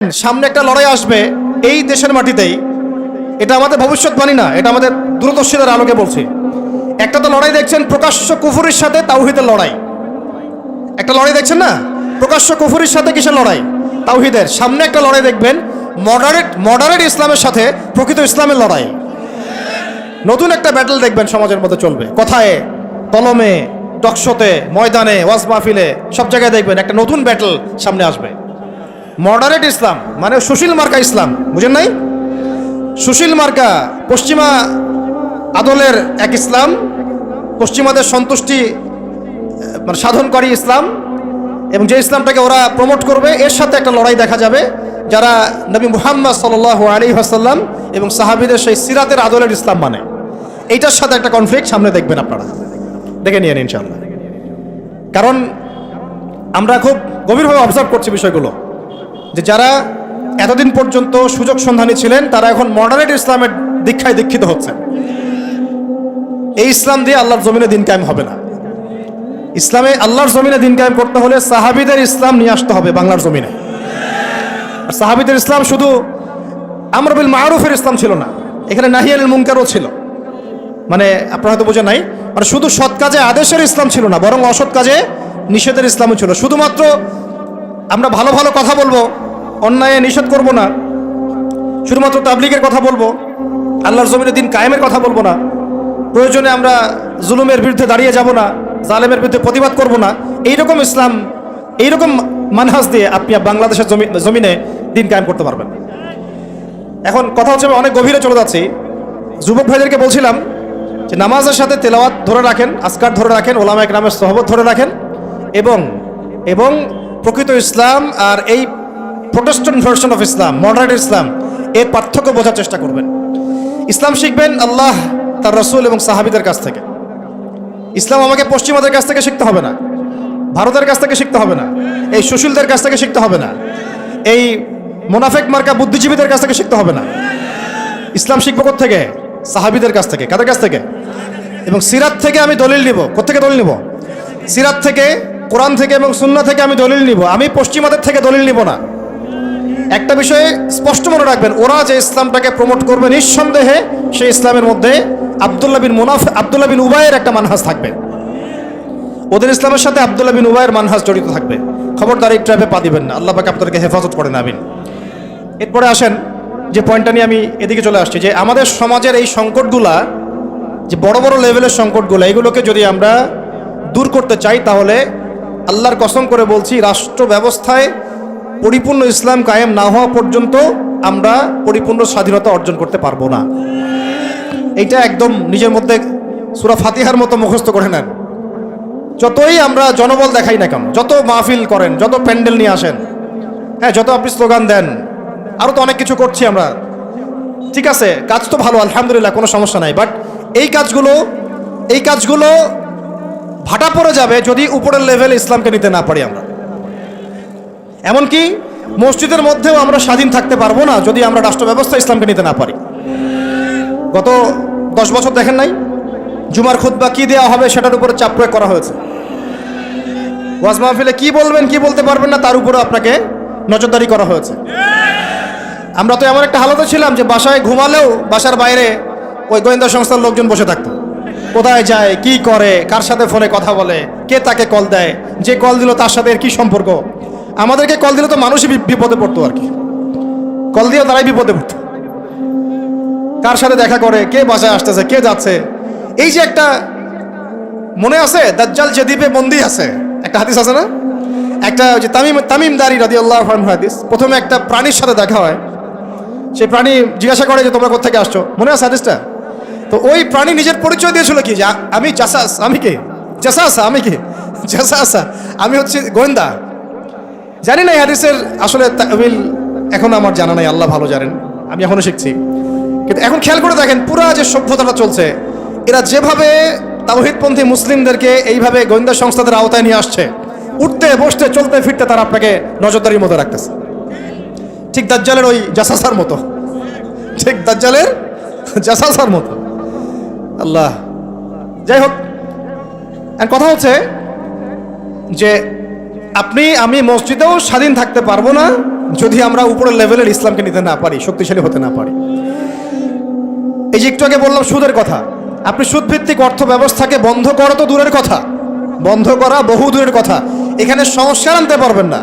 সামনে একটা লড়াই আসবে এই দেশের মাটিতেই। এটা আমাদের ভবিষ্যৎবাণী না, এটা আমাদের দূরদর্শিতার আলোকে বলছি। একটা তো লড়াই দেখছেন প্রকাশ্য কুফুরির সাথে তাওহীদের লড়াই। একটা লড়াই দেখছেন না, প্রকাশ্য কুফুরির সাথে কিসের লড়াই? তাওহীদের। সামনে একটা লড়াই দেখবেন মডারেট ইসলামের সাথে প্রকৃত ইসলামের লড়াই। নতুন একটা ব্যাটল দেখবেন সমাজের মধ্যে চলবে, কথায় কলমে, টকশোতে, ময়দানে, ওয়াজ মাহফিলে, সব জায়গায় দেখবেন একটা নতুন ব্যাটল সামনে আসবে। মডারেট ইসলাম মানে সুশীল মার্কা ইসলাম, বুঝেন নাই? সুশীল মার্কা পশ্চিমা আদলের এক ইসলাম, পশ্চিমাদের সন্তুষ্টি মানে সাধনকারী ইসলাম, এবং যে ইসলামটাকে ওরা প্রমোট করবে এর সাথে একটা লড়াই দেখা যাবে যারা নবী মুহাম্মদ সাল্লাল্লাহু আলাইহি ওয়াসাল্লাম এবং সাহাবীদের সেই সিরাতের আদলের ইসলাম মানে। এইটার সাথে একটা কনফ্লিক্ট সামনে দেখবেন, আপনারা দেখে নিয়েন ইনশাআল্লাহ। কারণ আমরা খুব গভীরভাবে অবজার্ভ করছি বিষয়গুলো, যে যারা এতদিন পর্যন্ত সুযোগ সন্ধানী ছিলেন তারা এখন মডারেট ইসলামের দীক্ষায় দীক্ষিত হচ্ছেন। এই ইসলাম দিয়ে আল্লাহর জমিনে দিন কায়েম হবে না। ইসলামে আল্লাহর জমিনে দিন কায়েম করতে হলে সাহাবীদের ইসলাম নিয়ে আসতে হবে বাংলার জমিনে। আর সাহাবীদের ইসলাম শুধু আমর বিল মারুফের ইসলাম ছিল না, এখানে নাহি আনিল মুনকারও ছিল। মানে আপনারা হয়তো বোঝেন নাই, মানে শুধু সৎ কাজে আদেশের ইসলাম ছিল না, বরং অসৎ কাজে নিষেধের ইসলামও ছিল। শুধুমাত্র আমরা ভালো ভালো কথা বলবো, অন্যায় নিষেধ করব না, শুধুমাত্র তাবলীগের কথা বলবো, আল্লাহর জমিনে দিন কায়েমের কথা বলবো না, প্রয়োজনে আমরা জুলুমের বিরুদ্ধে দাঁড়িয়ে যাব না, জালেমের বিরুদ্ধে প্রতিবাদ করব না, এইরকম ইসলাম, এইরকম মানহাজ দিয়ে আপনি বাংলাদেশের জমিনে দিন কায়েম করতে পারবেন। এখন কথা হচ্ছে, অনেক গভীরে চলে যাচ্ছি। যুবক ভাইদেরকে বলছিলাম যে নামাজের সাথে তেলাওয়াত ধরে রাখেন, আজকার ধরে রাখেন, ওলামা ইকরামের সোহবত ধরে রাখেন, এবং প্রকৃত ইসলাম আর এই protestant version of Islam, moderate Islam, এর পার্থক্য বোঝার চেষ্টা করবেন। ইসলাম শিখবেন আল্লাহ, তার রাসূল এবং সাহাবীদের কাছ থেকে। ইসলাম আমাকে পশ্চিমাদের কাছ থেকে শিখতে হবে না, ভারতের কাছ থেকে শিখতে হবে না, এই সুশীলদের কাছ থেকে শিখতে হবে না, এই মোনাফেক মার্কা বুদ্ধিজীবীদের কাছ থেকে শিখতে হবে না। ইসলাম শিখবো কোত্থেকে? সাহাবীদের কাছ থেকে। কাদের কাছ থেকে? এবং সিরাত থেকে আমি দলিল নিব। কোত্থেকে দলিল নিব? সিরাত থেকে, কোরআন থেকে এবং সুন্নাহ থেকে আমি দলিল নিব। আমি পশ্চিমাদের থেকে দলিল নিব না। একটা বিষয়ে স্পষ্ট মনে রাখবেন, ওরা যে ইসলামটাকে প্রমোট করবে নিঃসন্দেহে সেই ইসলামের মধ্যে আব্দুল্লাহ বিন উবাইয়ের একটা মানহাজ থাকবে। ওদের ইসলামের সাথে আব্দুল্লাহ বিন উবাইয়ের মানহাজ জড়িত থাকবে। খবরদার এই ট্র্যাপে পা দিবেন না, আল্লাহ পাক আপনাদেরকে হেফাজত করেন, আমিন। এরপরে আসেন যে পয়েন্টটা নিয়ে আমি এদিকে চলে আসছি, যে আমাদের সমাজের এই সংকটগুলা, যে বড় বড় লেভেলের সংকটগুলো, এগুলোকে যদি আমরা দূর করতে চাই তাহলে আল্লাহর কসম করে বলছি, রাষ্ট্র ব্যবস্থায় পরিপূর্ণ ইসলাম কায়েম না হওয়া পর্যন্ত আমরা পরিপূর্ণ স্বাধীনতা অর্জন করতে পারবো না। এইটা একদম নিজের মধ্যে সূরা ফাতিহার মতো মুখস্থ করে নেন। যতই আমরা জনবল দেখাই না কেন, যত মাহফিল করেন, যত প্যান্ডেল নিয়ে আসেন, হ্যাঁ, যত আপনি স্লোগান দেন, আরও তো অনেক কিছু করছি আমরা, ঠিক আছে, কাজ তো ভালো, আলহামদুলিল্লাহ, কোনো সমস্যা নাই। বাট এই কাজগুলো ভাটা পড়ে যাবে যদি উপরের লেভেলে ইসলামকে নিতে না পারি আমরা। এমনকি মসজিদের মধ্যেও আমরা স্বাধীন থাকতে পারবো না যদি আমরা রাষ্ট্র ব্যবস্থা ইসলামকে নিতে না পারি। গত 10 বছর দেখেন নাই, জুমার খুতবা কি দেওয়া হবে সেটার উপরে চাপ প্রয়োগ করা হয়েছে। ওয়াজ মাহফিলে কি বলবেন, কি বলতে পারবেন না, তার উপরে আপনাকে নজরদারি করা হয়েছে। আমরা তো এমন একটা হালতে ছিলাম যে বাসায় ঘুমালেও বাসার বাইরে ওই গোয়েন্দা সংস্থার লোকজন বসে থাকতো। কোথায় যায়, কি করে, কার সাথে ফোনে কথা বলে, কে তাকে কল দেয়, যে কল দিল তার সাথে এর কি সম্পর্ক। আমাদেরকে কল দিলে তো মানুষই বিপদে পড়তো আর কি, কল দিয়েও তারাই বিপদে পড়তো। কার সাথে দেখা করে, কে বাসায় আসতেছে, কে যাচ্ছে। এই যে একটা মনে আছে দাজ্জাল যে দ্বীপে বন্দী আছে, একটা হাদিস আছে না, একটা যে তামিম দারি রাদিয়াল্লাহু আনহু হাদিস। প্রথমে একটা প্রাণীর সাথে দেখা হয়, সেই প্রাণী জিজ্ঞাসা করে যে তোমরা কোথা থেকে আসছো, মনে আছে হাদিসটা? তো ওই প্রাণী নিজের পরিচয় দিয়েছিল কি, যে আমি জাসাস। আমি কে? জাসাসা। আমি কি? জাসাসা। আমি হচ্ছে গোয়েন্দা। জানি না এই হাদিসের আসলে তাবিল এখন আমার জানা নাই, আল্লাহ ভালো জানেন, আমি এখনো শিখছি। কিন্তু এখন খেয়াল করে দেখেন, পুরা যে সভ্যতাটা চলছে, এরা যেভাবে তাওহীদপন্থী মুসলিমদেরকে এইভাবে গোয়েন্দা সংস্থাদের আওতায় নিয়ে আসছে, উঠতে বসতে চলতে ফিরতে তারা আপনাকে নজরদারির মতো রাখতেছে, ঠিক দাজ্জালের ওই জাসাসার মতো, ঠিক দাজ্জালের জাসাসার মতো। আল্লাহ, যাই হোক, কথা হচ্ছে যে আমি মসজিদেও স্বাধীন থাকতে পারবো না, যদি আমরা উপরের লেভেলের ইসলামকে নিতে না পারি, শক্তিশালী হতে না পারি। এই যে একটু আগে বললাম সুদের কথা, আপনি সুদভিত্তিক অর্থ ব্যবস্থাকে বন্ধ করা তো দূরের কথা, বন্ধ করা বহু দূরের কথা, এখানে সমস্যা আনতে পারবেন না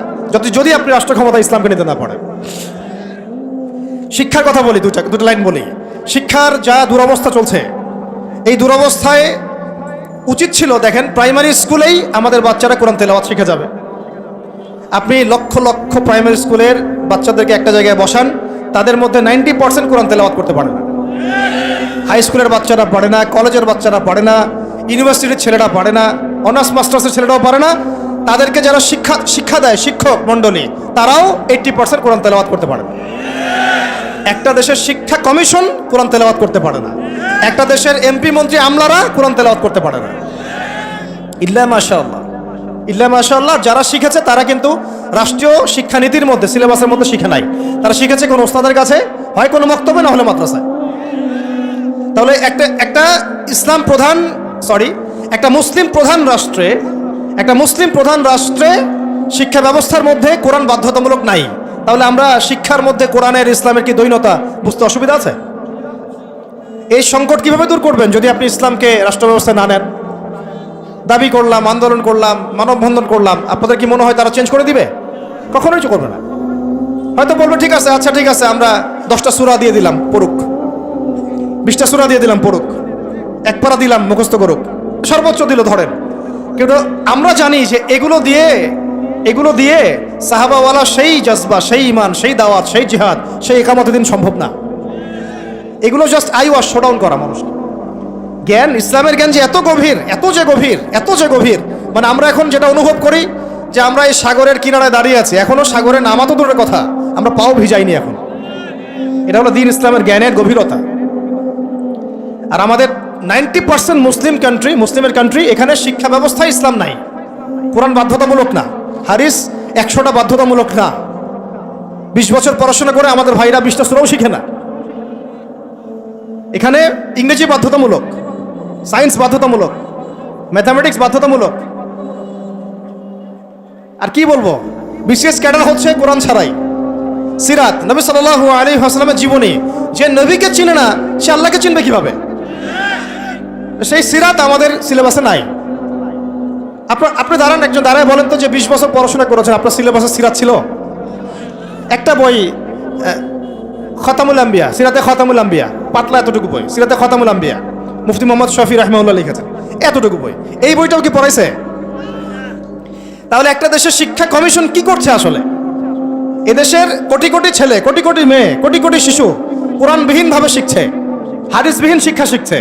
যদি আপনি রাষ্ট্র ক্ষমতা ইসলামকে নিতে না পারেন। শিক্ষার কথা বলি, দুটো লাইন বলি। শিক্ষার যা দুরবস্থা চলছে, এই দুরবস্থায় উচিত ছিল দেখেন প্রাইমারি স্কুলেই আমাদের বাচ্চারা কোরআন তেলাওয়াত শিখে যাবে। আপনি লক্ষ লক্ষ প্রাইমারি স্কুলের বাচ্চাদেরকে একটা জায়গায় বসান, তাদের মধ্যে 90% কোরআন তেলাওয়াত করতে পারে না। হাই স্কুলের বাচ্চারা পারে না, কলেজের বাচ্চারা পারে না, ইউনিভার্সিটির ছেলেরা পারে না, অনার্স মাস্টার্সের ছেলেরাও পারে না। তাদেরকে যারা শিক্ষা দেয় শিক্ষক মণ্ডলী, তারাও 80% কোরআন তেলাওয়াত করতে পারে না। একটা দেশের শিক্ষা কমিশন কোরআন তেলাওয়াত করতে পারে না, একটা দেশের এমপি মন্ত্রী আমলারা কোরআন তেলাওয়াত করতে পারে না। ইল্লা মাশাআল্লাহ, ইল্লা মাশাআল্লাহ। যারা শিখেছে তারা কিন্তু রাষ্ট্রীয় শিক্ষানীতির মধ্যে, সিলেবাসের মধ্যে শিখে নাই, তারা শিখেছে কোনো ওস্তাদের কাছে, হয় কোনো মক্তবে, না হলে মাদ্রাসায়। তাহলে একটা মুসলিম প্রধান রাষ্ট্রে শিক্ষা ব্যবস্থার মধ্যে কোরআন বাধ্যতামূলক নাই। তাহলে আমরা শিক্ষার মধ্যে কোরআনের ইসলামের কি দ্বৈনতা বুঝতে অসুবিধা আছে? এই সংকট কিভাবে দূর করবেন যদি আপনি ইসলামকে রাষ্ট্র ব্যবস্থায় না নেন? দাবি করলাম, আন্দোলন করলাম, মানববন্ধন করলাম, আপনাদের কি মনে হয় তারা চেঞ্জ করে দিবে? কখনোই করবে না। হয়তো বলবে ঠিক আছে, আচ্ছা ঠিক আছে, আমরা 10টা সূরা দিয়ে দিলাম পড়ুক, 20টা সূরা দিয়ে দিলাম পড়ুক, এক পারা দিলাম মুখস্থ করুক, সর্বোচ্চ দিল ধরেন। কিন্তু আমরা জানি যে এগুলো দিয়ে সাহাবাওয়ালা সেই জজবা, সেই ইমান, সেই দাওয়াত, সেই জিহাদ, সেই একামতের দিন সম্ভব না। এগুলো জাস্ট আইওয়াশ শোডাউন করা মানুষকে। জ্ঞান, ইসলামের জ্ঞান যে এত যে গভীর, মানে আমরা এখন যেটা অনুভব করি যে আমরা এই সাগরের কিনারায় দাঁড়িয়ে আছি, এখনো সাগরে নামা তো দূরের কথা, আমরা পাও ভিজাইনি এখন। এটা হলো দ্বীন ইসলামের জ্ঞানের গভীরতা। আর আমাদের 90% মুসলিমের কান্ট্রি, এখানে শিক্ষা ব্যবস্থায় ইসলাম নাই। কোরআন বাধ্যতামূলক না, হাদিস 100টা বাধ্যতামূলক না। 20 বছর পড়াশোনা করে আমাদের ভাইরা 20টা সূরাও শিখে না। এখানে ইংরেজি বাধ্যতামূলক, সায়েন্স বাধ্যতামূলক, ম্যাথামেটিক্স বাধ্যতামূলক। আর কি বলবো, বিশেষ ক্যাডার হচ্ছে কোরআন ছাড়াই। সিরাত, নবী সাল্লাল্লাহু আলাইহি ওয়াসাল্লামের জীবনী, যে নবীকে চিনে না সে আল্লাহকে চিনবে কিভাবে? সেই সিরাত আমাদের সিলেবাসে নাই। আপনি দাঁড়ান, একজন দাঁড়ায় বলেন তো যে 20 বছর পড়াশোনা করেছেন, আপনার সিলেবাসে সিরাত ছিল? একটা বই, খতামুল আম্বিয়া, সিরাতে খতামুল আম্বিয়া, পাতলা এতটুকু বই, সিরাতে খতামুল আম্বিয়া, মুফতি মোহাম্মদ শফি রাহমাহুল্লাহ লিখেছেন, এতটুকু বই। এই বইটাও কি পড়াইছে? তাহলে একটা দেশের শিক্ষা কমিশন কি করছে আসলে? এদেশের কোটি কোটি ছেলে, কোটি কোটি মেয়ে, কোটি কোটি শিশু কোরআনবিহীনভাবে শিখছে, হাদিসবিহীন শিক্ষা শিখছে,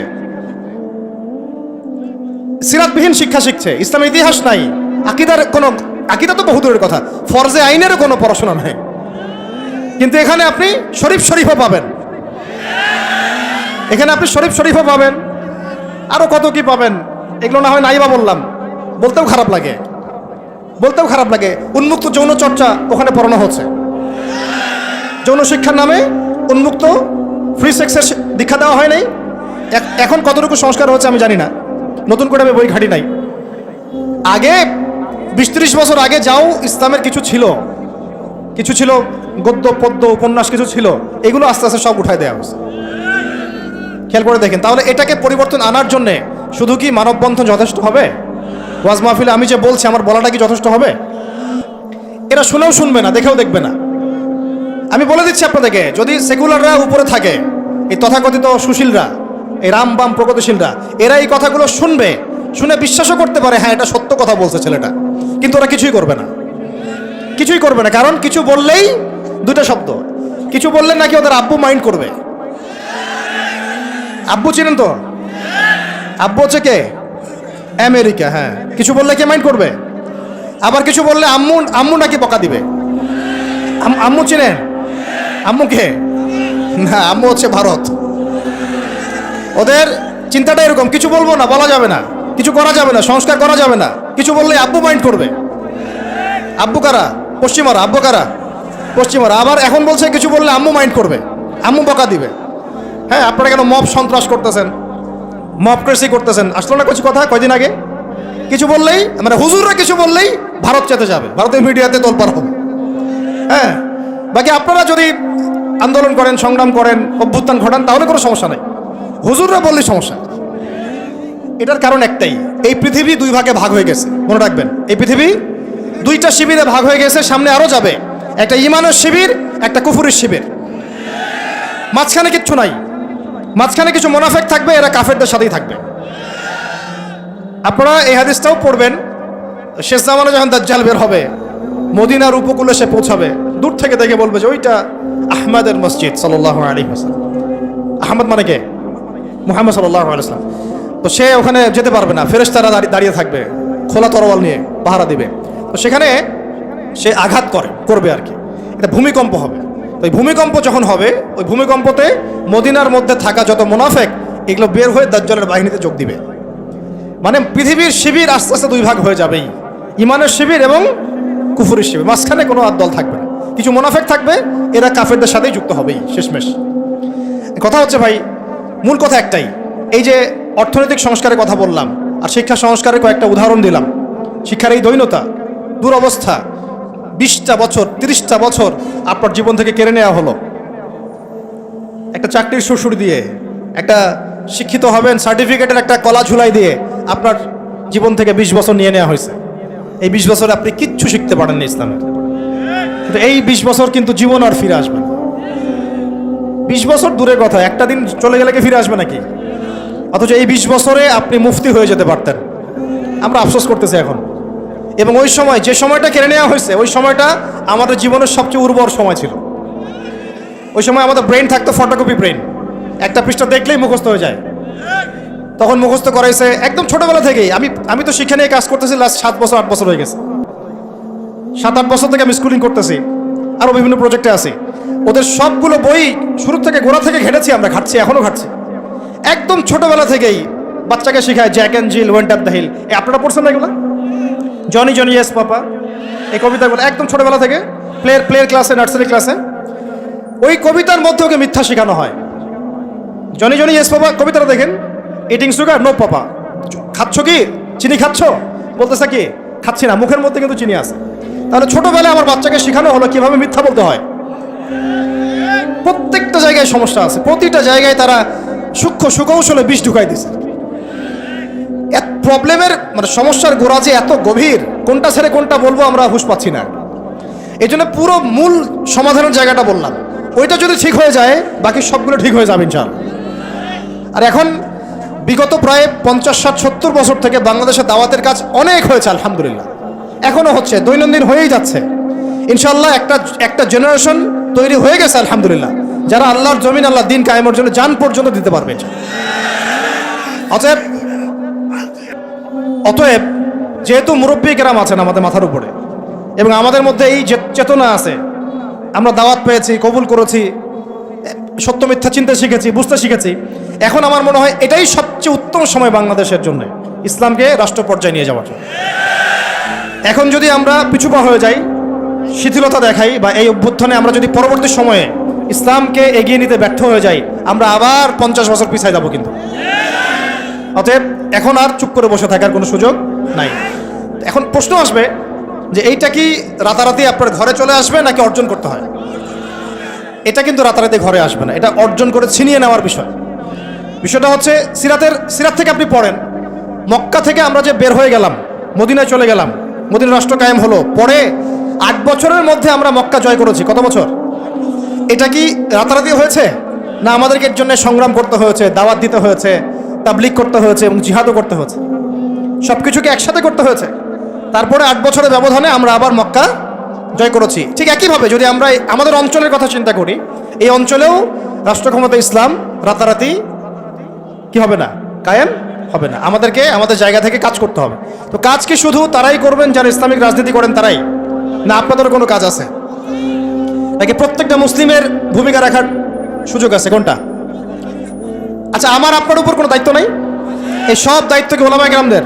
সিরাতবিহীন শিক্ষা শিখছে, ইসলামের ইতিহাস নাই, আকিদা তো বহু দূরের কথা, ফরজে আইনেরও কোনো পড়াশোনা নাই। কিন্তু এখানে আপনি শরীফও পাবেন, আরো কত কি পাবেন, এগুলো না হয় নাইবা বললাম, বলতেও খারাপ লাগে। উন্মুক্ত যৌন চর্চা ওখানে পড়ানো হচ্ছে, যৌন শিক্ষার নামে উন্মুক্ত ফ্রি সেক্সের দীক্ষা দেওয়া হয় নাই। এখন কতটুকু সংস্কার হচ্ছে আমি জানি না, নতুন করে আমি বই ঘাটি নাই। আগে 20-30 বছর আগে যাও ইসলামের কিছু ছিল, গদ্য পদ্য উপন্যাস কিছু ছিল, এগুলো আস্তে আস্তে সব উঠায় দেওয়া হয়েছে। খেয়াল করে দেখেন। তাহলে এটাকে পরিবর্তন আনার জন্যে শুধু কি মানববন্ধন যথেষ্ট হবে? ওয়াজ মাহফিলে আমি যে বলছি আমার বলাটা কি যথেষ্ট হবে? এরা শুনেও শুনবে না, দেখেও দেখবে না। আমি বলে দিচ্ছি আপনাদেরকে, যদি সেকুলাররা উপরে থাকে, এই তথাকথিত সুশীলরা, এই রাম বাম প্রগতিশীলরা, এরা এই কথাগুলো শুনে বিশ্বাসও করতে পারে, হ্যাঁ এটা সত্য কথা বলছে ছেলেটা, কিন্তু ওরা কিছুই করবে না। কারণ কিছু বললেই দুটো শব্দ, কিছু বললে নাকি ওদের আব্বু মাইন্ড করবে। আব্বু চিনেন তো? আব্বু হচ্ছে কে? আমেরিকা। হ্যাঁ, কিছু বললে কে মাইন্ড করবে? আবার কিছু বললে আম্মু নাকি বকা দিবে। আম্মু চিনেন? আম্মু কে? না, আম্মু হচ্ছে ভারত। ওদের চিন্তাটা এরকম, কিছু বলবো না, বলা যাবে না, কিছু করা যাবে না, সংস্কার করা যাবে না, কিছু বললে আব্বু মাইন্ড করবে। আব্বু কারা? পশ্চিমারা। আব্বু কারা? পশ্চিমারা। আবার এখন বলছে কিছু বললে আম্মু মাইন্ড করবে, আম্মু বকা দিবে। হ্যাঁ, আপনারা কেন মব সন্ত্রাস করতেছেন, মবক্রেসি করতেছেন? আসলো না কিছু কথা কয়দিন আগে? কিছু বললেই, মানে হুজুররা কিছু বললেই ভারত চেতে যাবে, ভারতের মিডিয়াতে তোলপাড় হবে। হ্যাঁ, বাকি আপনারা যদি আন্দোলন করেন, সংগ্রাম করেন, অভ্যুত্থান ঘটান, তাহলে কোনো সমস্যা নেই। হুজুররা বললে সমস্যা। এটার কারণ একটাই, এই পৃথিবী দুই ভাগে ভাগ হয়ে গেছে। মনে রাখবেন, এই পৃথিবী দুইটা শিবিরে ভাগ হয়ে গেছে, সামনে আরো যাবে। একটা ঈমানের শিবির, একটা কুফরের শিবির। মাঝখানে কিচ্ছু নাই। মাঝখানে কিছু মুনাফিক থাকবে, এরা কাফেরদের সাথেই থাকবে। আপনারা এই হাদিসটাও পড়বেন, শেষ জামানে যখন দাজ্জাল বের হবে, মদিনার উপকূলে সে পৌঁছাবে, দূর থেকে দেখে বলবে যে ওইটা আহমদের মসজিদ সাল্লাল্লাহু আলাইহি ওয়াসাল্লাম। আহমদ মানে কে? মুহাম্মদ সাল্লাল্লাহু আলাইহি ওয়াসাল্লাম। তো সে ওখানে যেতে পারবে না, ফেরেশতারা দাঁড়িয়ে থাকবে খোলা তরোয়াল নিয়ে, পাহারা দিবে। তো সেখানে সে আঘাত করবে আর কি। এটা ভূমিকম্প হবে। তো এই ভূমিকম্প যখন হবে, ওই ভূমিকম্পতে মদিনার মধ্যে থাকা যত মুনাফিক, এগুলো বের হয়ে দাজ্জালের বাহিনীতে যোগ দিবে। মানে পৃথিবীর শিবির আস্তে আস্তে দুই ভাগ হয়ে যাবেই, ঈমানের শিবির এবং কুফরের শিবির। মাঝখানে কোনো আর দল থাকবে না। কিছু মুনাফিক থাকবে, এরা কাফেরদের সাথেই যুক্ত হবেই শেষমেশ। কথা হচ্ছে ভাই, মূল কথা একটাই, এই যে অর্থনৈতিক সংস্কারের কথা বললাম আর শিক্ষা সংস্কারের কয়েকটা উদাহরণ দিলাম। শিক্ষার এই দৈন্যতা, দুরবস্থা, 20টা বছর 30টা বছর আপনার জীবন থেকে কেড়ে নেওয়া হলো একটা চাকরির শ্বশুর দিয়ে, একটা শিক্ষিত হবেন সার্টিফিকেটের একটা কলা ঝুলাই দিয়ে আপনার জীবন থেকে 20 বছর নিয়ে নেওয়া হয়েছে। এই 20 বছরে আপনি কিচ্ছু শিখতে পারেননি ইসলামের। কিন্তু এই 20 বছর কিন্তু জীবন আর ফিরে আসবে না। 20 বছর দূরের কথা, একটা দিন চলে গেলে কি ফিরে আসবে নাকি? অথচ এই 20 বছরে আপনি মুফতি হয়ে যেতে পারতেন। আমরা আফসোস করতেছি এখন। এবং ওই সময় যে সময়টা কেড়ে নেওয়া হয়েছে, ওই সময়টা আমাদের জীবনের সবচেয়ে উর্বর সময় ছিল। ওই সময় আমাদের ব্রেন থাকতো ফটোকপি ব্রেন, একটা পৃষ্ঠা দেখলেই মুখস্থ হয়ে যায়। তখন মুখস্থ করাইছে একদম ছোটবেলা থেকেই। আমি তো শিক্ষা নিয়ে কাজ করতেছি লাস্ট 7 বছর 8 বছর হয়ে গেছে। 7-8 বছর থেকে আমি স্কুলিং করতেছি, আরও বিভিন্ন প্রজেক্টে আছি। ওদের সবগুলো বই শুরু থেকে গোড়া থেকে ঘেটেছি, আমরা ঘাটছি, এখনও ঘাটছি। একদম ছোটবেলা থেকেই বাচ্চাকে শেখায় Jack and Jill, went up the hill. আপনারা পড়ছেন না এগুলো? জনি জনি ইয়েস পাপা, এই কবিতাগুলো একদম ছোটবেলা থেকে প্লেয়ার ক্লাসে, নার্সারি ক্লাসে ওই কবিতার মধ্যে ওকে মিথ্যা শেখানো হয়। জনি জনি ইয়েস পাপা কবিতাটা দেখেন, ইটিং সুগার নো পাপা, খাচ্ছ কি চিনি খাচ্ছ, বলতেছে কি খাচ্ছি না, মুখের মধ্যে কিন্তু চিনি আছে। তাহলে ছোটবেলায় আমার বাচ্চাকে শেখানো হলো কিভাবে মিথ্যা বলতে হয়। প্রত্যেকটা জায়গায় সমস্যা আছে, প্রতিটা জায়গায় তারা সূক্ষ্ম সুকৌশলে বিষ ঢুকাই দিছে। প্রবলেমের মানে সমস্যার গোড়া যে এত গভীর, কোনটা ছেড়ে কোনটা বলবো আমরা হুঁশ পাচ্ছি না। এই জন্য পুরো মূল সমাধানের জায়গাটা বললাম, ওইটা যদি ঠিক হয়ে যায় বাকি সবগুলো ঠিক হয়ে যাবে ইনশাআল্লাহ। আর এখন বিগত প্রায় 50, 60, 70 বছর থেকে বাংলাদেশে দাওয়াতের কাজ অনেক হয়েছে আলহামদুলিল্লাহ, এখনো হচ্ছে, দৈনন্দিন হয়েই যাচ্ছে ইনশাআল্লাহ। একটা জেনারেশন তৈরি হয়ে গেছে আলহামদুলিল্লাহ, যারা আল্লাহর জমিন, আল্লাহ দিন কায়েমের জন্য জান পর্যন্ত দিতে পারবে। অতএব যেহেতু মুরব্বী কেরাম আছেন আমাদের মাথার উপরে এবং আমাদের মধ্যে এই চেতনা আছে, আমরা দাওয়াত পেয়েছি, কবুল করেছি, সত্য মিথ্যা চিনতে শিখেছি, বুঝতে শিখেছি, এখন আমার মনে হয় এটাই সবচেয়ে উত্তম সময় বাংলাদেশের জন্য ইসলামকে রাষ্ট্র পর্যায়ে নিয়ে যাওয়ার জন্য। এখন যদি আমরা পিছুপা হয়ে যাই, শিথিলতা দেখাই, বা এই অভ্যুত্থানে আমরা যদি পরবর্তী সময়ে ইসলামকে এগিয়ে নিতে ব্যর্থ হয়ে যাই, আমরা আবার 50 বছর পিছায় যাব কিন্তু। অতএব এখন আর চুপ করে বসে থাকার কোনো সুযোগ নাই। এখন প্রশ্ন আসবে যে এইটা কি রাতারাতি আপনার ঘরে চলে আসবে নাকি অর্জন করতে হয়? এটা কিন্তু রাতারাতি ঘরে আসবে না, এটা অর্জন করে ছিনিয়ে নেওয়ার বিষয়। বিষয়টা হচ্ছে সিরাত থেকে আপনি পড়েন, মক্কা থেকে আমরা যে বের হয়ে গেলাম, মদিনায় চলে গেলাম, মদিনা রাষ্ট্র কায়েম হলো, পরে 8 বছরের মধ্যে আমরা মক্কা জয় করেছি। কত বছর? এটা কি রাতারাতি হয়েছে না আমাদেরকে এর জন্য সংগ্রাম করতে হয়েছে, দাওয়াত দিতে হয়েছে, তাবলীগ করতে হয়েছে এবং জিহাদও করতে হয়েছে, সব কিছুকে একসাথে করতে হয়েছে। তারপরে 8 বছরের ব্যবধানে আমরা আবার মক্কা জয় করেছি। ঠিক একইভাবে যদি আমরা আমাদের অঞ্চলের কথা চিন্তা করি, এই অঞ্চলেও রাষ্ট্র ক্ষমতা ইসলাম রাতারাতি কি হবে না, কায়েম হবে না। আমাদেরকে আমাদের জায়গা থেকে কাজ করতে হবে। তো কাজ কি শুধু তারাই করবেন যারা ইসলামিক রাজনীতি করেন তারাই, না আপনাদের কোনো কাজ আছে নাকি প্রত্যেকটা মুসলিমের ভূমিকা রাখার সুযোগ আছে? কোনটা? আচ্ছা, আমার আপনার উপর কোনো দায়িত্ব নাই? এই সব দায়িত্ব কি ওলামায়ে কেরামদের?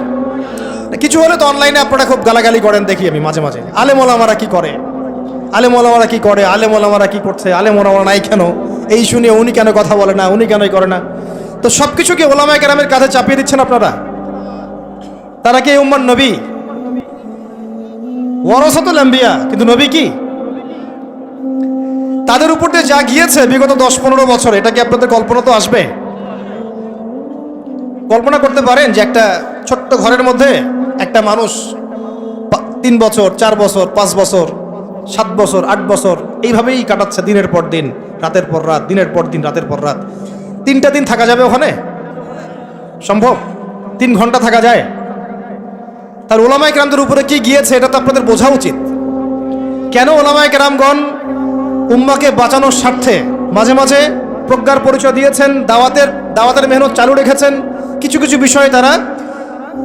কিছু হলে তো অনলাইনে আপনারা খুব গালাগালি করেন, দেখি আমি মাঝে মাঝে, আলেম ওলামারা কি করে, আলেম ওলামারা কি করে, আলেম ওলামারা কি করছে, আলেম ওলামারা নাই কেন, এই শুনিয়ে উনি কেন কথা বলে না, উনি কেনই করে না। তো সব কিছু কি ওলামায়ে কেরামের কাঁধে চাপিয়ে দিচ্ছেন আপনারা? তারা কি উম্মার নবী? ওয়ারাসাতুল আম্বিয়া, কিন্তু নবী কি? তাদের উপর দিয়ে যা গিয়েছে বিগত 10-15 বছর, এটা কি আপনাদের কল্পনা তো আসবে? কল্পনা করতে পারেন যে একটা ছোট্ট ঘরের মধ্যে একটা মানুষ 3 বছর, 4 বছর, 5 বছর, 7 বছর, 8 বছর এইভাবেই কাটাচ্ছে, দিনের পর দিন, রাতের পর রাত, দিনের পর দিন, রাতের পর রাত। 3টা দিন থাকা যাবে ওখানে? সম্ভব? 3 ঘন্টা থাকা যায়? তার ওলামায়ে কেরামদের উপরে কি গিয়েছে এটা তো আপনাদের বোঝা উচিত। কেন ওলামায়ে কেরামগণ উম্মাকে বাঁচানোর স্বার্থে মাঝে মাঝে প্রজ্ঞার পরিচয় দিয়েছেন, দাওয়াতের মেহনত চালু রেখেছেন। কিছু কিছু বিষয়ে তারা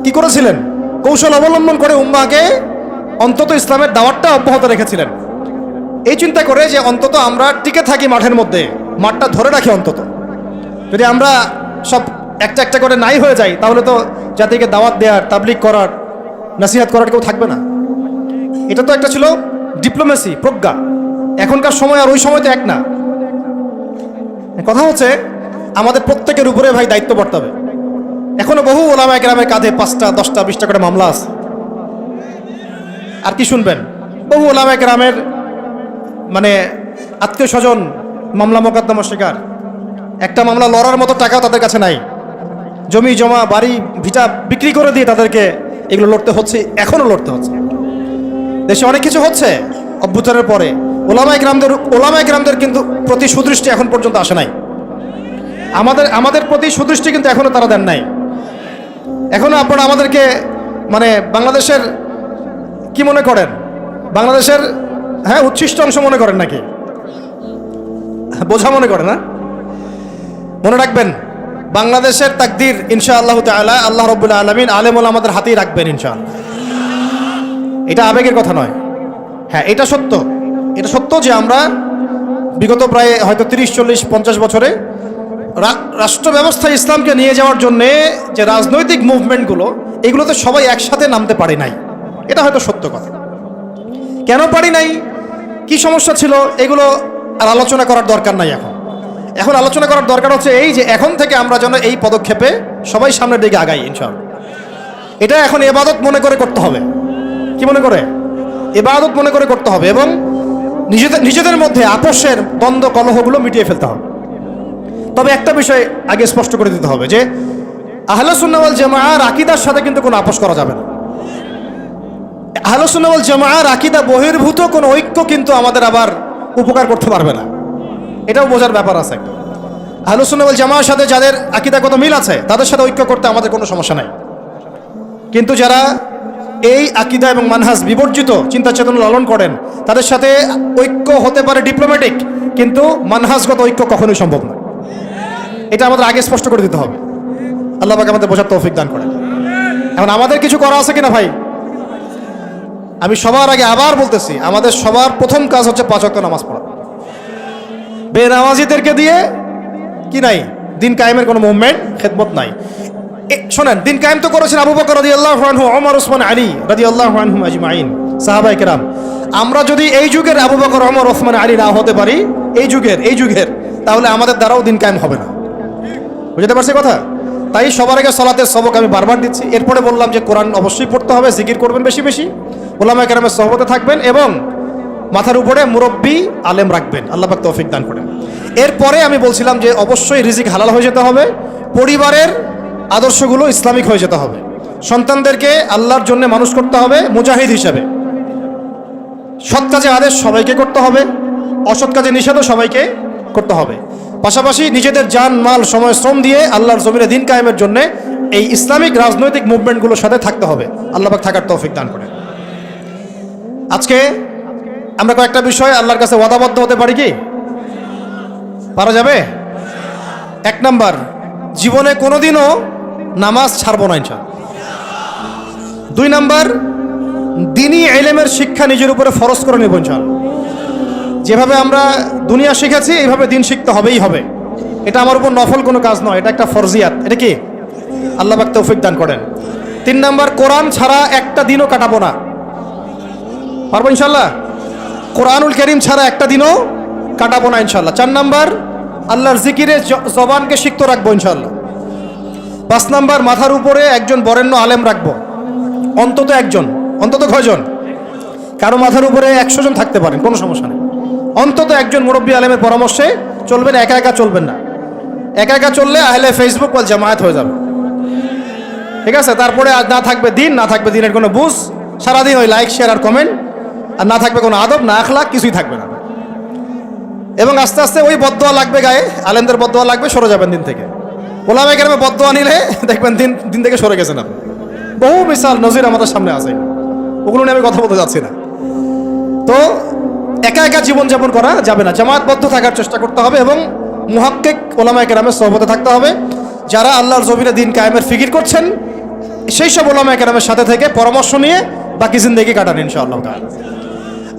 কি করেছিলেন? কৌশল অবলম্বন করে উম্মাকে অন্তত ইসলামের দাওয়াতটা অব্যাহত রেখেছিলেন, এই চিন্তা করে যে অন্তত আমরা টিকে থাকি মাঠের মধ্যে, মাঠটা ধরে রাখি। অন্তত যদি আমরা সব একটা একটা করে নাই হয়ে যাই, তাহলে তো জাতিকে দাওয়াত দেওয়ার, তাবলিগ করার, নসিহত করার কেউ থাকবে না। এটা তো একটা ছিল ডিপ্লোমেসি, প্রজ্ঞা। এখনকার সময় আর ওই সময় তো এক না। কথা হচ্ছে আমাদের প্রত্যেকের উপরে ভাই দায়িত্ব বর্তাবে হবে। এখনো বহু ওলামায়ে কেরামের কাঁধে 5টা, 10টা, 20টা করে মামলা আছে। আর কি শুনবেন? বহু ওলামায়ে কেরামের মানে আত্মীয় স্বজন মামলা মোকদ্দমার শিকার। একটা মামলা লড়ার মতো টাকাও তাদের কাছে নাই। জমি জমা, বাড়ি ভিটা বিক্রি করে দিয়ে তাদেরকে এগুলো লড়তে হচ্ছে, এখনও লড়তে হচ্ছে। দেশে অনেক কিছু হচ্ছে অভ্যুত্থানের পরে। ওলামায়ে কেরামদের কিন্তু প্রতি সুদৃষ্টি এখন পর্যন্ত আসে নাই। আমাদের প্রতি সুদৃষ্টি কিন্তু এখনো তারা দেন নাই। এখনো আপনারা আমাদেরকে মানে বাংলাদেশের কি মনে করেন? বাংলাদেশের উচ্ছিষ্ট অংশ মনে করেন নাকি? বোঝা মনে করেন না? মনে রাখবেন, বাংলাদেশের তাকদীর ইনশাআল্লাহ তাআলা আল্লাহ রাব্বুল আলামিন আলেম ওলামাদের হাতেই রাখবেন ইনশাআল্লাহ। এটা আবেগের কথা নয়। হ্যাঁ, এটা সত্য। এটা সত্য যে আমরা বিগত প্রায় হয়তো 30-40-50 বছরে রাষ্ট্র ব্যবস্থা ইসলামকে নিয়ে যাওয়ার জন্যে যে রাজনৈতিক মুভমেন্টগুলো, এগুলোতে সবাই একসাথে নামতে পারে নাই। এটা হয়তো সত্য কথা। কেন পারি নাই, কি সমস্যা ছিল, এগুলো আর আলোচনা করার দরকার নাই। এখন আলোচনা করার দরকার হচ্ছে এই যে এখন থেকে আমরা যেন এই পদক্ষেপে সবাই সামনের দিকে আগাই ইনশাআল্লাহ। এটা এখন ইবাদত মনে করে করতে হবে। কি মনে করে? ইবাদত মনে করে করতে হবে এবং নিজেদের মধ্যে আপোষের দ্বন্দ্ব কলহগুলো মিটিয়ে ফেলতে হবে। তবে একটা বিষয় আগে স্পষ্ট করে দিতে হবে যে আহলুস সুন্নাহ ওয়াল জামাআর আকীদার সাথে কিন্তু কোনো আপোষ করা যাবে না। আহলুস সুন্নাহ ওয়াল জামাআর আকীদা বহির্ভূত কোনো ঐক্য কিন্তু আমাদের আবার উপকার করতে পারবে না। এটাও বোঝার ব্যাপার আছে। আহলুস সুন্নাহ ওয়াল জামাআর সাথে যাদের আকীদাগত মিল আছে তাদের সাথে ঐক্য করতে আমাদের কোনো সমস্যা নাই। কিন্তু যারা এই আকীদা এবং মানহাজ বিবর্জিত চিন্তা চেতনা লালন করেন, তাদের সাথে ঐক্য হতে পারে ডিপ্লোম্যাটিক, কিন্তু মানহাজগত ঐক্য কখনোই সম্ভব না। এটা আমাদের আগে স্পষ্ট করে দিতে হবে। আল্লাহ পাক আমাদের বোঝার তৌফিক দান করেন। এখন আমাদের কিছু করা আছে কিনা ভাই? আমি সবার আগে আবার বলতেছি, আমাদের সবার প্রথম কাজ হচ্ছে 5 ওয়াক্ত নামাজ পড়া। বেনামাজিদেরকে দিয়ে কি নাই? দিন কায়েমের কোনো মুভমেন্ট, খেদমত নাই। শোনেন, দিন কায়েম তো করেছেন আবু বকর রাদিয়াল্লাহু আনহু, ওমর, ওসমান, আলী রাদিয়াল্লাহু আনহুম আজমাইন, সাহাবায়ে কেরাম। আমরা যদি এই যুগের আবু বকর, ওমর, ওসমান, আলী না হতে পারি, এই যুগের, তাহলে আমাদের দ্বারাও দিন কায়েম হবে না। বুঝতে পারছি কথা? তাই সবার আগে সালাতের সবক আমি বারবার দিচ্ছি। এরপরে বললাম যে কোরআন অবশ্যই পড়তে হবে, জিকির করবেন বেশি বেশি, ওলামায়ে কেরামের সহবতে থাকবেন এবং মাথার উপরে মুরব্বী আলেম রাখবেন। আল্লাহ পাক তৌফিক দান করেন। এরপরে আমি বলছিলাম যে অবশ্যই রিজিক হালাল হয়ে যেতে হবে, পরিবারের আদর্শগুলো ইসলামিক হয়ে যেতে হবে, সন্তানদেরকে আল্লাহর জন্য মানুষ করতে হবে মুজাহিদ হিসাবে, সৎ কাজে আদেশ সবাইকে করতে হবে, অসৎ কাজে নিষেধও সবাইকে করতে হবে। পাশাপাশি নিজেদের জান, মাল, সময়, শ্রম দিয়ে আল্লাহর জমিনে দিন কায়েমের জন্য এই ইসলামিক রাজনৈতিক মুভমেন্টগুলোর সাথে থাকতে হবে। আল্লাহ পাক থাকার তৌফিক দান করেন। আজকে আমরা কয়েকটা বিষয় আল্লাহর কাছে ওয়াদাবদ্ধ হতে পারি কি? পারা যাবে? 1 নাম্বার, জীবনে কোনোদিনও নামাজ ছাড়বো না ইনশাআল্লাহ। 2 নাম্বার, দ্বীনি ইলমের শিক্ষা নিজের উপরে ফরজ করে নেব ইনশাআল্লাহ। যেভাবে আমরা দুনিয়া শিখেছি এইভাবে দিন শিখতে হবেই হবে। এটা আমার উপর নফল কোনো কাজ নয়, এটা একটা ফরজিয়াত। এটা কি? আল্লাহ পাক তৌফিক দান করেন। 3 নাম্বার, কোরআন ছাড়া একটা দিনও কাটাবো না। পারবো ইনশাআল্লাহ? কোরআনুল কারীম ছাড়া একটা দিনও কাটাবো না ইনশাআল্লাহ। 4 নাম্বার, আল্লাহর জিকিরে জবানকে সিক্ত রাখবো ইনশাআল্লাহ। 5 নাম্বার, মাথার উপরে একজন বরেণ্য আলেম রাখবো, অন্তত একজন। অন্তত কয়জন? কারো মাথার উপরে 100 জন থাকতে পারেন, কোনো সমস্যা নেই। অন্তত একজন মুরব্বী আলেমের পরামর্শে চলবেন, একা একা চলবেন না। একা একা চললে আহলে ফেসবুক ওয়াল জামায়াত হয়ে যাবে, ঠিক আছে? তারপরে আর না থাকবে দিন, না থাকবে দিনের কোনো বুঝ, সারাদিন ওই লাইক শেয়ার আর কমেন্ট, আর না থাকবে কোনো আদব, না আখলাক, কিছুই থাকবে না। এবং আস্তে আস্তে ওই বদদোয়া লাগবে গায়ে, আলেমদের বদদোয়া লাগবে, সরে যাবেন দিন থেকে। ওলামায়ে কেরামের বদদোয়া নিলে দেখবেন দিন থেকে সরে গেছেন আপনি। বহু মিসাল নজির আমাদের সামনে আছে, ওগুলো নিয়ে আমি কথা বলতে যাচ্ছি না। তো একা একা জীবনযাপন করা যাবে না, জামায়াতবদ্ধ থাকার চেষ্টা করতে হবে এবং মুহাক্কিক ওলামায়ে কেরামের সোহবতে থাকতে হবে। যারা আল্লাহর জমিনে দিন কায়েমের ফিকির করছেন সেই সব ওলামায়ে কেরামের সাথে থেকে পরামর্শ নিয়ে বাকি জিন্দেগি কাটান ইনশাআল্লাহ।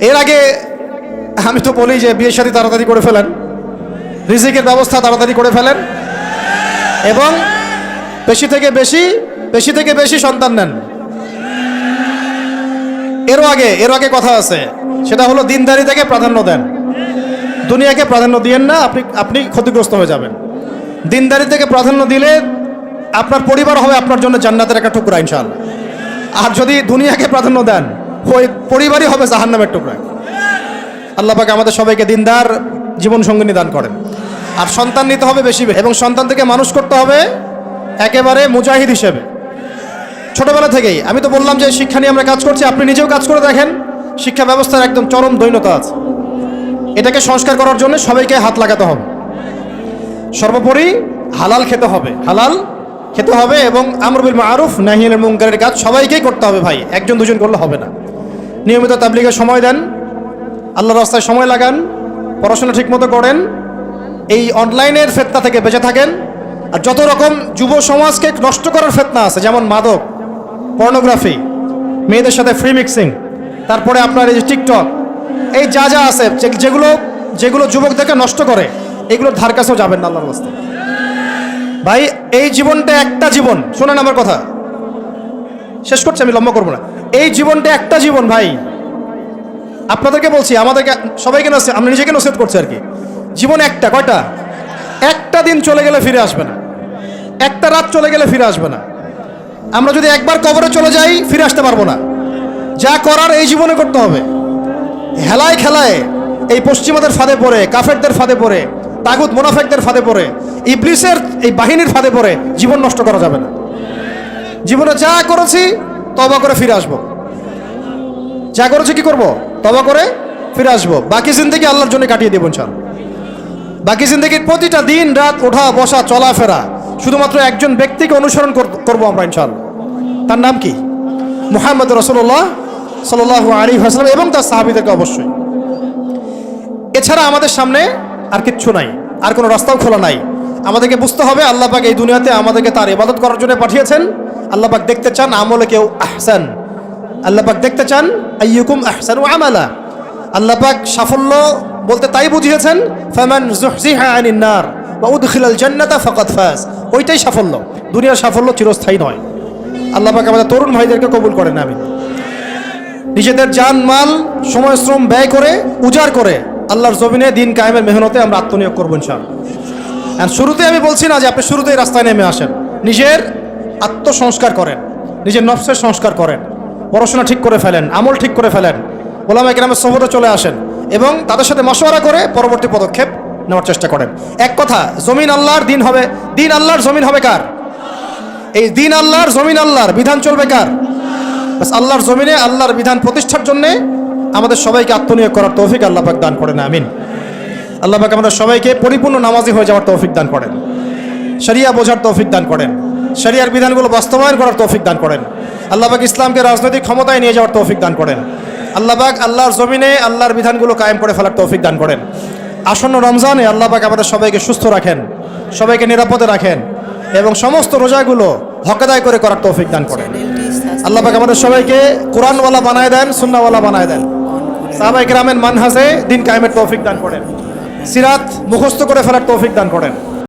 এর আগে আমি তো বলি যে বিয়ে শাদী তাড়াতাড়ি করে ফেলেন, রিজিকের ব্যবস্থা তাড়াতাড়ি করে ফেলেন এবং বেশি থেকে বেশি সন্তান নেন। এর আগে কথা আছে, সেটা হলো দিনদারিতাকে প্রাধান্য দেন, দুনিয়াকে প্রাধান্য দিয়েন না, আপনি ক্ষতিগ্রস্ত হয়ে যাবেন। দিনদারিতাকে প্রাধান্য দিলে আপনার পরিবার হবে আপনার জন্য জান্নাতের একটা টুকরা ইনশাআল্লাহ। আর যদি দুনিয়াকে প্রাধান্য দেন, ওই পরিবারই হবে জাহান্নামের টুকরা। আল্লাহ পাক আমাদের সবাইকে দিনদার জীবন সঙ্গিনী দান করেন। আর সন্তান নিতে হবে বেশি, এবং সন্তান থেকে মানুষ করতে হবে একেবারে মুজাহিদ হিসেবে ছোটবেলা থেকেই। আমি তো বললাম যে শিক্ষা নিয়ে আমরা কাজ করছি, আপনি নিজেও কাজ করে দেখেন। শিক্ষা ব্যবস্থার একদম চরম দৈন্যতা আছে, এটাকে সংস্কার করার জন্য সবাইকে হাত লাগাতে হবে। সর্বোপরি হালাল খেতে হবে এবং আমর বিল মারুফ নাহি আনিল মুনকারের কাজ সবাইকেই করতে হবে ভাই, একজন দুজন করলে হবে না। নিয়মিত তাবলীগে সময় দেন, আল্লাহর রাস্তায় সময় লাগান, পড়াশোনা ঠিকমতো করেন, এই অনলাইনের ফিতনা থেকে বেঁচে থাকেন। আর যত রকম যুব সমাজকে নষ্ট করার ফিতনা আছে, যেমন মাদক, পর্নোগ্রাফি, মেয়েদের সাথে ফ্রি মিক্সিং, তারপরে আপনার এই যে টিকটক, এই যা আছে যেগুলো যুবকদেরকে নষ্ট করে, এগুলোর ধার কাছেও যাবেন না আল্লাহর রাস্তায়। ভাই এই জীবনটা একটা জীবন, শোনেন আমার কথা, শেষ করছি, আমি লম্বা করবো না। এই জীবনটা একটা জীবন ভাই, আপনাদেরকে বলছি, আমাদেরকে সবাইকে আমরা নিজেকে নসিহত করছি আর কি। জীবন একটা, কয়টা? একটা দিন চলে গেলে ফিরে আসবে না, একটা রাত চলে গেলে ফিরে আসবে না। আমরা যদি একবার কবরে চলে যাই ফিরে আসতে পারবো না। যা করার এই জীবনে করতে হবে। হেলায় খেলায় এই পশ্চিমাদের ফাঁদে পড়ে, কাফেরদের ফাঁদে পড়ে, তাগুত মুনাফিকদের ফাঁদে পড়ে, ইবলিসের এই বাহিনীর ফাঁদে পড়ে জীবন নষ্ট করা যাবে না। জীবনে যা করেছি তওবা করে ফিরে আসবো, যা করেছি কি করব? তওবা করে ফিরে আসবো। বাকি জিন্দেগি আল্লাহর জন্য কাটিয়ে দেব ইনশাআল্লাহ। বাকি জিন্দেগির প্রতিটা দিন রাত, ওঠা বসা চলাফেরা শুধুমাত্র একজন ব্যক্তিকে অনুসরণ করবো আমরা ইনশাআল্লাহ। তার নাম কি? মুহাম্মদ রাসূলুল্লাহ সাল্লাল্লাহু আলাইহি ওয়াসাল্লাম এবং তার সাহাবীদেরকে অবশ্যই। এছাড়া আমাদের সামনে আর কিচ্ছু নাই, আর কোনো রাস্তাও খোলা নাই। আমাদেরকে বুঝতে হবে আল্লাহ পাক এই দুনিয়াতে আমাদেরকে তার ইবাদত করার জন্য পাঠিয়েছেন। আল্লাহ পাক দেখতে চান আমলে কেউ আহসান, আল্লাহ পাক দেখতে চান আইয়ুকুম আহসানু আমালা। আল্লাহ পাক সাফল্য বলতে তাই বুঝিয়েছেন, ফামান যুহজিহা আনিন নার ওয়া উদখিলাল জান্নাতা ফাকাদ ফাজ। ওইটাই সাফল্য, দুনিয়ার সাফল্য চিরস্থায়ী নয়। আল্লাহ পাক আমাদের তরুণ ভাইদেরকে কবুল করেন, আমিন। নিজেদের জান মাল সময় শ্রম ব্যয় করে উজাড় করে আল্লাহর জমিনে দিন কায়েমের মেহনতে আমরা আত্মনিয়োগ করবো ইনশাআল্লাহ। আর শুরুতে আমি বলছি না যে আপনি শুরুতেই রাস্তায় নেমে আসেন, নিজের আত্মসংস্কার করেন, নিজের নফসের সংস্কার করেন, পড়াশোনা ঠিক করে ফেলেন, আমল ঠিক করে ফেলেন, ওলামায়ে কেরামের সোহবতে চলে আসেন এবং তাদের সাথে মশওয়ারা করে পরবর্তী পদক্ষেপ নেওয়ার চেষ্টা করেন। এক কথা, জমিন আল্লাহর, দিন হবে, দিন আল্লাহর, জমিন হবে কার? এই দিন আল্লাহর, জমিন আল্লাহর, বিধান চলবে কার? বাস আল্লাহর জমিনে আল্লাহর বিধান প্রতিষ্ঠার জন্যে আমাদের সবাইকে আত্মনিয়োগ করার তৌফিক আল্লাহ পাক দান করেন, আমিন। আল্লাহ পাক আমাদের সবাইকে পরিপূর্ণ নামাজি হয়ে যাওয়ার তৌফিক দান করেন, শরিয়া বোঝার তৌফিক দান করেন, শরিয়ার বিধানগুলো বাস্তবায়ন করার তৌফিক দান করেন। আল্লাহ পাক ইসলামকে রাজনৈতিক ক্ষমতায় নিয়ে যাওয়ার তৌফিক দান করেন। আল্লাহ পাক আল্লাহর জমিনে আল্লাহর বিধানগুলো কায়েম করে ফেলার তৌফিক দান করেন। আসন্ন রমজানে আল্লাহ পাক আমাদের সবাইকে সুস্থ রাখেন, সবাইকে নিরাপদে রাখেন এবং সমস্ত রোজাগুলো হক আদায় করে করার তৌফিক দান করেন। আল্লাহ পাক আমাদের সবাইকে কোরআনওয়ালা বানায় দেন, সুন্নাহওয়ালা বানায় দেন, সাহাবায়ে কেরামের মানহাজে দিন কায়েমের তৌফিক দান করেন, সিরাত মুখস্থ করে ফেলার তৌফিক দান করেন।